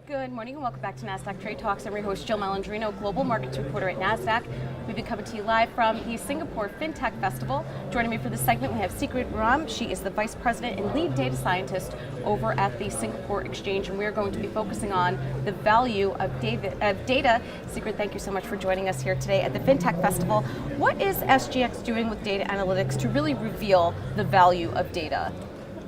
Good morning and welcome back to Nasdaq Trade Talks. I'm your host, Jill Malandrino, Global Markets Reporter at Nasdaq. We've been coming to you live from the Singapore FinTech Festival. Joining me for this segment, we have Sigrid Rouam. She is the Vice President and Lead Data Scientist over at the Singapore Exchange, and we're going to be focusing on the value of data. Sigrid, thank you so much for joining us here today at the FinTech Festival. What is SGX doing with data analytics to really reveal the value of data?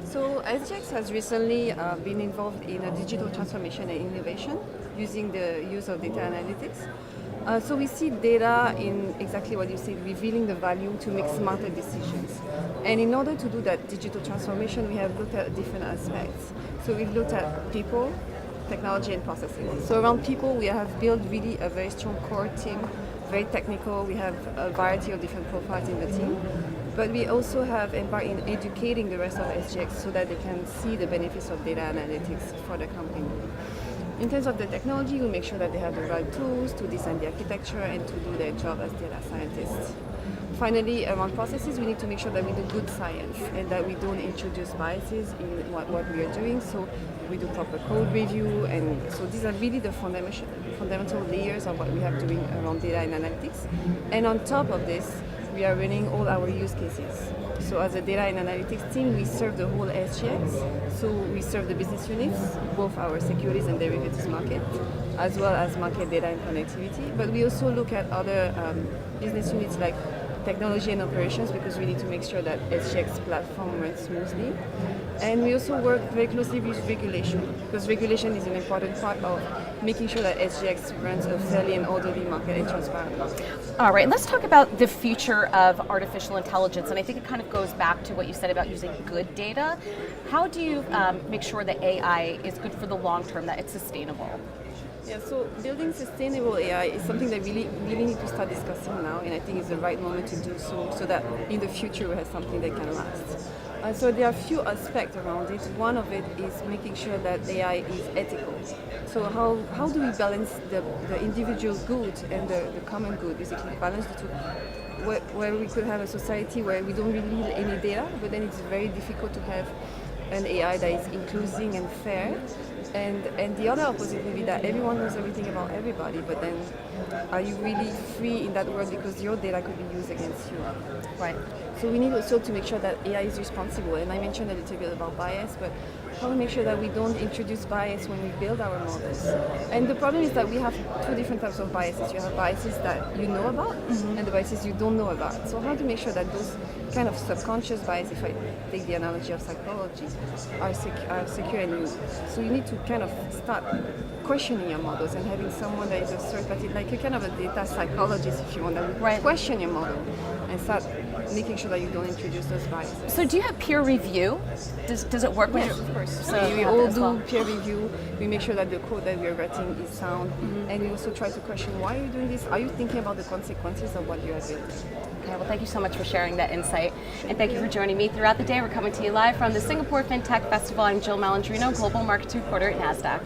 So SGX has recently been involved in a digital transformation and innovation using the use of data analytics. So we see data in exactly what you said, revealing the value to make smarter decisions. And in order to do that digital transformation, we have looked at different aspects. So we've looked at people, technology, and processes. So around people, we have built really a very strong core team, very technical. We have a variety of different profiles in the team. But we also have embarked in educating the rest of SGX so that they can see the benefits of data analytics for the company. In terms of the technology, we make sure that they have the right tools to design the architecture and to do their job as data scientists. Finally, around processes, we need to make sure that we do good science and that we don't introduce biases in what we are doing. So we do proper code review, and so these are really the fundamental layers of what we have doing around data and analytics. And on top of this, we are running all our use cases. So as a data and analytics team, we serve the whole SGX. So we serve the business units, both our securities and derivatives market, as well as market data and connectivity. But we also look at other business units like technology and operations, because we need to make sure that SGX platform runs smoothly. And we also work very closely with regulation, because regulation is an important part of making sure that SGX runs a fairly and orderly market and transparent market. All right, let's talk about the future of artificial intelligence, and I think it kind of goes back to what you said about using good data. How do you make sure that AI is good for the long term, that it's sustainable? Yeah, so building sustainable AI is something that we really need to start discussing now, and I think it's the right moment to do so that in the future we have something that can last. So there are a few aspects around it. One of it is making sure that AI is ethical. So how do we balance the individual good and the common good, basically balance the two? Where we could have a society where we don't really need any data, but then it's very difficult to have an AI that is inclusive and fair. And the other opposite would be that everyone knows everything about everybody, but then are you really free in that world, because your data could be used against you? Right. So we need also to make sure that AI is responsible, and I mentioned a little bit about bias, but how to make sure that we don't introduce bias when we build our models. And the problem is that we have two different types of biases. You have biases that you know about, and the biases you don't know about. So how to make sure that those kind of subconscious bias, if I take the analogy of psychology, are secure and used. So you need to kind of start questioning your models and having someone that is a third party, like a kind of a data psychologist, if you want, that will question your model and start making sure that you don't introduce those biases. So do you have peer review? Does it work? Yes, of course. So we all do peer review. We make sure that the code that we are writing is sound, and we also try to question, why are you doing this? Are you thinking about the consequences of what you are building? Okay, well, thank you so much for sharing that insight, and thank you for joining me throughout the day. We're coming to you live from the Singapore FinTech Festival. I'm Jill Malandrino, Global Markets Reporter at Nasdaq.